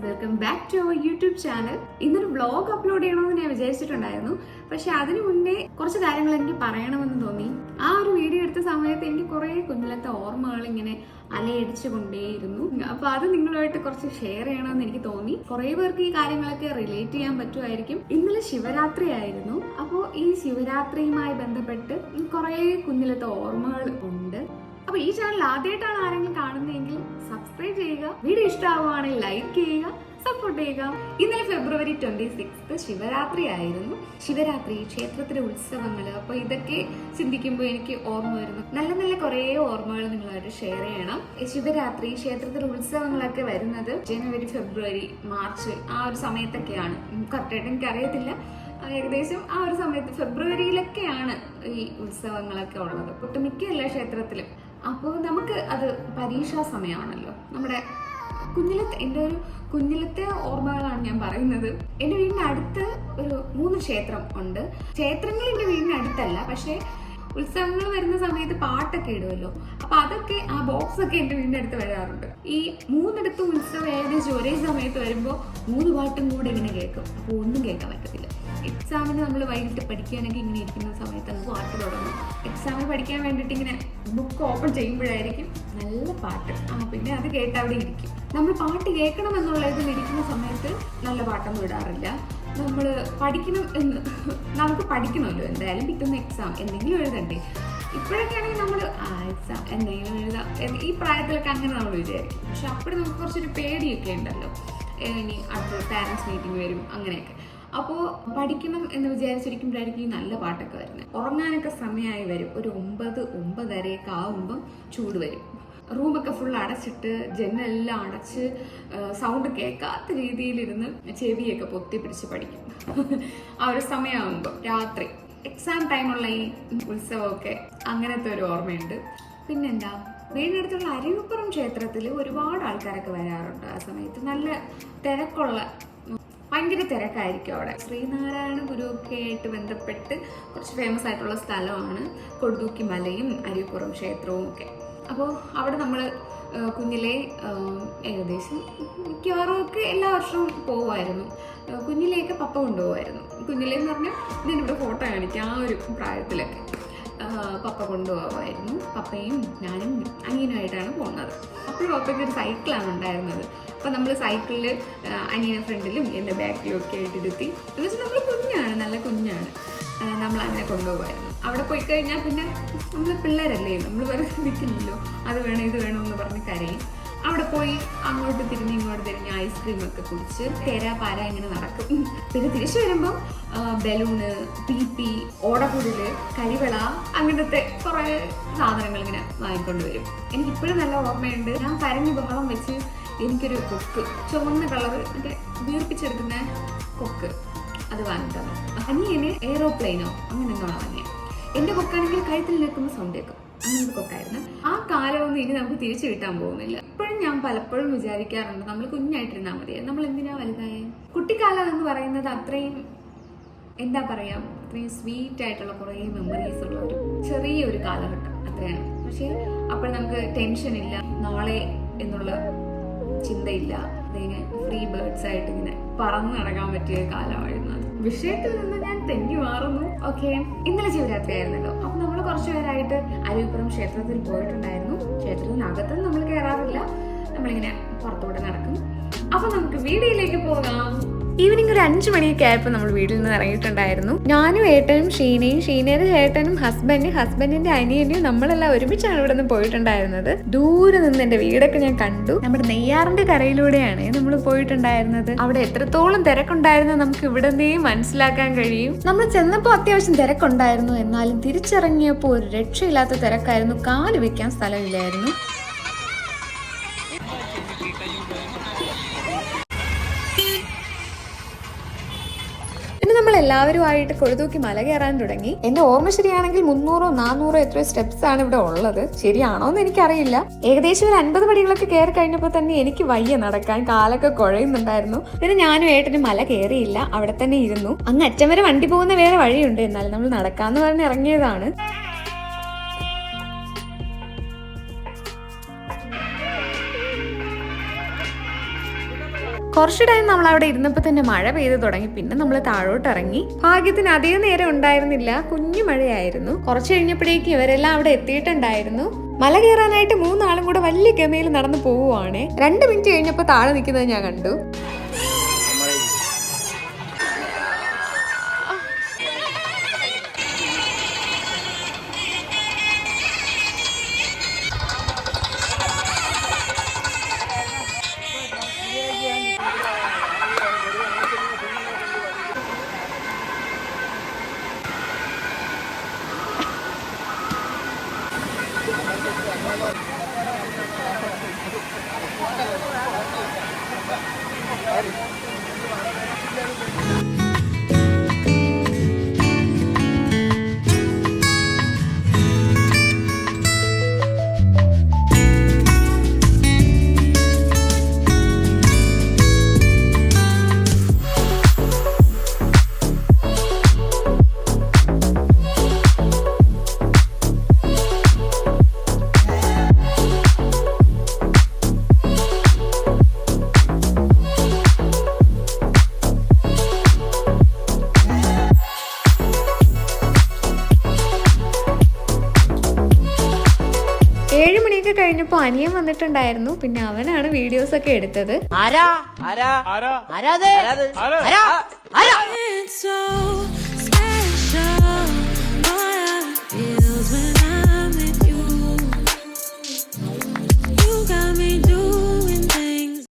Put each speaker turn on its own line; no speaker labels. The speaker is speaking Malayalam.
Welcome back to our YouTube channel. ഇന്നൊരു വ്ളോഗ് അപ്ലോഡ് ചെയ്യണമെന്ന് ഞാൻ വിചാരിച്ചിട്ടുണ്ടായിരുന്നു. പക്ഷെ അതിനു മുന്നേ കുറച്ച് കാര്യങ്ങൾ എനിക്ക് പറയണമെന്ന് തോന്നി. ആ ഒരു വീഡിയോ എടുത്ത സമയത്ത് എനിക്ക് കുറെ കുഞ്ഞിലത്തെ ഓർമ്മകൾ ഇങ്ങനെ അലയടിച്ചു കൊണ്ടേയിരുന്നു. അപ്പൊ അത് നിങ്ങളുമായിട്ട് കുറച്ച് ഷെയർ ചെയ്യണമെന്ന് എനിക്ക് തോന്നി. കുറെ പേർക്ക് ഈ കാര്യങ്ങളൊക്കെ റിലേറ്റ് ചെയ്യാൻ പറ്റുമായിരിക്കും. ഇന്നലെ ശിവരാത്രി ആയിരുന്നു. അപ്പോൾ ഈ ശിവരാത്രിയുമായി ബന്ധപ്പെട്ട് കുറെ കുഞ്ഞിലത്തെ ഓർമ്മകൾ ഉണ്ട്. അപ്പൊ ഈ ചാനൽ ആദ്യമായിട്ടാണ് ആരെങ്കിലും കാണുന്നതെങ്കിൽ സബ്സ്ക്രൈബ് ചെയ്യുക, വീഡിയോ ഇഷ്ടമാവുകയാണെങ്കിൽ ലൈക്ക് ചെയ്യുക, സപ്പോർട്ട് ചെയ്യുക. ഇന്നലെ ഫെബ്രുവരി 26 ശിവരാത്രി ആയിരുന്നു. ശിവരാത്രി, ക്ഷേത്രത്തിലെ ഉത്സവങ്ങള്, അപ്പൊ ഇതൊക്കെ ചിന്തിക്കുമ്പോൾ എനിക്ക് ഓർമ്മ വരുന്നു. നല്ല നല്ല കുറെ ഓർമ്മകൾ നിങ്ങളായിട്ട് ഷെയർ ചെയ്യണം. ശിവരാത്രി, ക്ഷേത്രത്തിലെ ഉത്സവങ്ങളൊക്കെ വരുന്നത് ജനുവരി, ഫെബ്രുവരി, മാർച്ച് ആ ഒരു സമയത്തൊക്കെയാണ്. കറക്റ്റായിട്ട് എനിക്കറിയത്തില്ല, ഏകദേശം ആ ഒരു സമയത്ത് ഫെബ്രുവരിയിലൊക്കെയാണ് ഈ ഉത്സവങ്ങളൊക്കെ ഉള്ളത് ഒട്ടുമിക്ക എല്ലാ ക്ഷേത്രത്തിലും. അപ്പോൾ നമുക്ക് അത് പരീക്ഷാ സമയമാണല്ലോ. നമ്മുടെ എൻ്റെ ഒരു കുഞ്ഞിലത്തെ ഓർമ്മകളാണ് ഞാൻ പറയുന്നത്. എൻ്റെ വീടിൻ്റെ അടുത്ത് ഒരു 3 ക്ഷേത്രം ഉണ്ട്. ക്ഷേത്രങ്ങൾ എൻ്റെ വീടിൻ്റെ അടുത്തല്ല, പക്ഷേ ഉത്സവങ്ങൾ വരുന്ന സമയത്ത് പാട്ടൊക്കെ ഇടുമല്ലോ, അപ്പൊ അതൊക്കെ ആ ബോക്സ് ഒക്കെ എന്റെ വീടിന്റെ അടുത്ത് വരാറുണ്ട്. ഈ 3 ഉത്സവം ഏകദേശം ഒരേ സമയത്ത് വരുമ്പോൾ 3 പാട്ടും കൂടെ ഇങ്ങനെ കേൾക്കും. അപ്പൊ ഒന്നും കേൾക്കാൻ പറ്റത്തില്ല. എക്സാമിന് നമ്മൾ വൈകിട്ട് പഠിക്കാനൊക്കെ ഇങ്ങനെ ഇരിക്കുന്ന സമയത്ത് അത് പാട്ട് തുടങ്ങും. എക്സാമിന് പഠിക്കാൻ വേണ്ടിയിട്ട് ഇങ്ങനെ ബുക്ക് ഓപ്പൺ ചെയ്യുമ്പോഴായിരിക്കും നല്ല പാട്ട്. പിന്നെ അത് കേട്ട് അവിടെ ഇരിക്കും. നമ്മൾ പാട്ട് കേൾക്കണം എന്നുള്ള ഇതിൽ ഇരിക്കുന്ന സമയത്ത് നല്ല പാട്ടൊന്നും ഇടാറില്ല. നമ്മൾ പഠിക്കണം എന്ന് നമുക്ക് പഠിക്കണമല്ലോ, എന്തായാലും കിട്ടുന്ന എക്സാം എന്തെങ്കിലും എഴുതണ്ടേ. ഇപ്പോഴൊക്കെ ആണെങ്കിൽ നമ്മൾ എക്സാം എന്തെങ്കിലും എഴുതാം, ഈ പ്രായത്തിലൊക്കെ അങ്ങനെ നമ്മൾ വിചാരിക്കും. പക്ഷെ അപ്പോഴും നമുക്ക് കുറച്ചൊരു പേടിയൊക്കെ ഉണ്ടല്ലോ, ഇനി അടുത്ത പാരൻസ് മീറ്റിംഗ് വരും അങ്ങനെയൊക്കെ. അപ്പോൾ പഠിക്കണം എന്ന് വിചാരിച്ചിരിക്കുമ്പോഴായിരിക്കും ഈ നല്ല പാട്ടൊക്കെ വരുന്നത്. ഉറങ്ങാനൊക്കെ സമയമായി വരും. ഒരു 9-9:30 ആവുമ്പം ചൂട് വരും. റൂമൊക്കെ ഫുൾ അടച്ചിട്ട് ജനലെല്ലാം അടച്ച് സൗണ്ട് കേൾക്കാത്ത രീതിയിലിരുന്ന് ചെവിയൊക്കെ പൊത്തി പിടിച്ച് പഠിക്കും. ആ ഒരു സമയമാകുമ്പോൾ രാത്രി എക്സാം ടൈമുള്ള ഈ ഉത്സവമൊക്കെ അങ്ങനത്തെ ഒരു ഓർമ്മയുണ്ട്. പിന്നെന്താ, വീടിനടുത്തുള്ള അരുവിപ്പുറം ക്ഷേത്രത്തിൽ ഒരുപാട് ആൾക്കാരൊക്കെ വരാറുണ്ട്. ആ സമയത്ത് നല്ല ഭയങ്കര തിരക്കായിരിക്കും അവിടെ. ശ്രീനാരായണ ഗുരുവൊക്കെ ആയിട്ട് ബന്ധപ്പെട്ട് കുറച്ച് ഫേമസ് ആയിട്ടുള്ള സ്ഥലമാണ് കൊടുതൂക്കി മലയും അരുവിപ്പുറം ക്ഷേത്രവും ഒക്കെ. അപ്പോൾ അവിടെ നമ്മൾ കുഞ്ഞിലെ ഏകദേശം മിക്കവാറും ഒക്കെ എല്ലാ വർഷവും പോകുമായിരുന്നു. കുഞ്ഞിലേക്ക് പപ്പ കൊണ്ടുപോകുമായിരുന്നു. കുഞ്ഞിലെന്ന് പറഞ്ഞാൽ ഇതിനിവിടെ ഫോട്ടോ കാണിക്കാം. ആ ഒരു പ്രായത്തിലൊക്കെ പപ്പ കൊണ്ടുപോകുമായിരുന്നു. പപ്പയും ഞാനും അനിയനുമായിട്ടാണ് പോകുന്നത്. അപ്പോഴും പപ്പയ്ക്ക് ഒരു സൈക്കിളാണ് ഉണ്ടായിരുന്നത്. അപ്പം നമ്മൾ സൈക്കിളിൽ അനിയനെ ഫ്രണ്ടിലും എൻ്റെ ബാക്കിലും ഒക്കെ ആയിട്ട് ഇരുത്തി, എന്ന് വെച്ചാൽ നമ്മൾ കുഞ്ഞാണ്, നല്ല കുഞ്ഞാണ്, നമ്മൾ അങ്ങനെ കൊണ്ടുപോകുമായിരുന്നു. അവിടെ പോയി കഴിഞ്ഞാൽ പിന്നെ നമ്മൾ പിള്ളേരല്ലേ, നമ്മൾ വെറുതെ നിൽക്കില്ലല്ലോ, അത് വേണം ഇത് വേണം എന്ന് പറഞ്ഞ് കരയും. അവിടെ പോയി അങ്ങോട്ട് തിരിഞ്ഞ് ഇങ്ങോട്ട് തിരിഞ്ഞ് ഐസ്ക്രീം ഒക്കെ കുടിച്ച് പാര ഇങ്ങനെ നടക്കും. പിന്നെ തിരിച്ചു വരുമ്പം ബലൂണ്, പീപ്പി, ഓടക്കുടല്, കരിവള, അങ്ങനത്തെ കുറെ സാധനങ്ങൾ ഇങ്ങനെ വാങ്ങിക്കൊണ്ട് വരും. എനിക്കിപ്പോഴും നല്ല ഓർമ്മയുണ്ട്. ഞാൻ കരഞ്ഞ് ബഹളം വെച്ച് എനിക്കൊരു കൊക്ക്, ചുവന്ന കളറ്, മറ്റേ വീർപ്പിച്ചെടുക്കുന്ന കൊക്ക്, അത് വാങ്ങിത്തന്നു. അനിയന് എയ്റോപ്ലെയിനോ അങ്ങനെ ഒന്നും വാങ്ങിയ. എൻ്റെ കൊക്കാണെങ്കിൽ കഴുത്തിൽ നിൽക്കുന്ന സൗണ്ട് കേൾക്കും. അങ്ങനത്തെ കൊക്കായിരുന്നു. ആ കാലമൊന്നും ഇനി നമുക്ക് തിരിച്ചു കിട്ടാൻ പോകുന്നില്ല. ഇപ്പോഴും ഞാൻ പലപ്പോഴും വിചാരിക്കാറുണ്ട്, നമ്മൾ കുഞ്ഞായിട്ടിരുന്നാൽ മതിയെ, നമ്മൾ എന്തിനാ വലുതായ. കുട്ടിക്കാലം എന്ന് പറയുന്നത് അത്രയും എന്താ പറയാ, അത്രയും സ്വീറ്റ് ആയിട്ടുള്ള കുറേ മെമ്മറീസ് ഉള്ള ഒരു ചെറിയൊരു കാലഘട്ടം അത്രയാണ്. പക്ഷെ അപ്പോൾ നമുക്ക് ടെൻഷൻ ഇല്ല, നാളെ എന്നുള്ള ചിന്തയില്ല. അതിങ്ങനെ ഫ്രീ ബേർഡ്സ് ആയിട്ട് ഇങ്ങനെ പറന്ന് നടക്കാൻ പറ്റിയ കാലമായിരുന്നു അത്. വിഷയത്തിൽ നിന്ന് ഞാൻ തെന്നി മാറുന്നു. ഓക്കെ, ഇന്നലെ ശിവരാത്രി ആയിരുന്നല്ലോ. അപ്പൊ നമ്മൾ കുറച്ചു പേരായിട്ട് അരുവിപ്പുറം ക്ഷേത്രത്തിൽ പോയിട്ടുണ്ടായിരുന്നു. ക്ഷേത്രത്തിനകത്ത് നമ്മൾ കയറാറില്ല, നമ്മളിങ്ങനെ പുറത്തൂടെ നടക്കും. അപ്പൊ നമുക്ക് വീഡിയോയിലേക്ക് പോകാം. ഈവനിങ് ഒരു 5 മണിയൊക്കെ ആയപ്പോൾ നമ്മൾ വീട്ടിൽ നിന്ന് ഇറങ്ങിയിട്ടുണ്ടായിരുന്നു. ഞാനും ഏട്ടനും ഷീനയും, ഷീനയുടെ ചേട്ടനും ഹസ്ബൻഡിന്റെ അനിയനും നമ്മളെല്ലാം ഒരുമിച്ചാണ് ഇവിടെ നിന്ന് പോയിട്ടുണ്ടായിരുന്നത്. ദൂരെ നിന്ന് എന്റെ വീടൊക്കെ ഞാൻ കണ്ടു. നമ്മുടെ നെയ്യാറിന്റെ കരയിലൂടെയാണ് നമ്മൾ പോയിട്ടുണ്ടായിരുന്നത്. അവിടെ എത്രത്തോളം തിരക്കുണ്ടായിരുന്നു നമുക്ക് ഇവിടെ നിന്നേ മനസ്സിലാക്കാൻ കഴിയും. നമ്മൾ ചെന്നപ്പോൾ അത്യാവശ്യം തിരക്കുണ്ടായിരുന്നു, എന്നാലും തിരിച്ചിറങ്ങിയപ്പോൾ ഒരു രക്ഷയില്ലാത്ത തിരക്കായിരുന്നു. കാല് വെക്കാൻ സ്ഥലമില്ലായിരുന്നു. നമ്മൾ എല്ലാവരുമായിട്ട് കൊഴുതൂക്കി മല കയറാൻ തുടങ്ങി. എന്റെ ഓർമ്മ ശരിയാണെങ്കിൽ 300-400 എത്രയോ സ്റ്റെപ്സ് ആണ് ഇവിടെ ഉള്ളത്. ശരിയാണോ എന്ന് എനിക്കറിയില്ല. ഏകദേശം ഒരു 50 പടികളൊക്കെ കയറി കഴിഞ്ഞപ്പോൾ തന്നെ എനിക്ക് വയ്യ നടക്കാൻ, കാലൊക്കെ കുഴയുന്നുണ്ടായിരുന്നു. പിന്നെ ഞാനും ഏട്ടനും മല കയറിയില്ല, അവിടെ തന്നെ ഇരുന്നു. അങ്ങ് അറ്റം വരെ വണ്ടി പോകുന്ന വേറെ വഴിയുണ്ട്, എന്നാലും നമ്മൾ നടക്കാന്ന് പറഞ്ഞ് ഇറങ്ങിയതാണ്. കുറച്ചു ടൈം നമ്മൾ അവിടെ ഇരുന്നപ്പോൾ തന്നെ മഴ പെയ്തു തുടങ്ങി. പിന്നെ നമ്മൾ താഴോട്ട് ഇറങ്ങി. ഭാഗ്യത്തിന് അധികം നേരം ഉണ്ടായിരുന്നില്ല, കുഞ്ഞു മഴയായിരുന്നു. കുറച്ച് കഴിഞ്ഞപ്പോഴേക്കും ഇവരെല്ലാം അവിടെ എത്തിയിട്ടുണ്ടായിരുന്നു. മല കയറാനായിട്ട് 3 ആളും കൂടെ വലിയ ഗമയിൽ നടന്നു പോവുകയാണ്. 2 മിനിറ്റ് കഴിഞ്ഞപ്പോൾ താഴെ നിൽക്കുന്നത് ഞാൻ കണ്ടു. കഴിഞ്ഞപ്പോൾ അനിയൻ വന്നിട്ടുണ്ടായിരുന്നു. പിന്നെ അവനാണ് വീഡിയോസ് ഒക്കെ എടുത്തത്.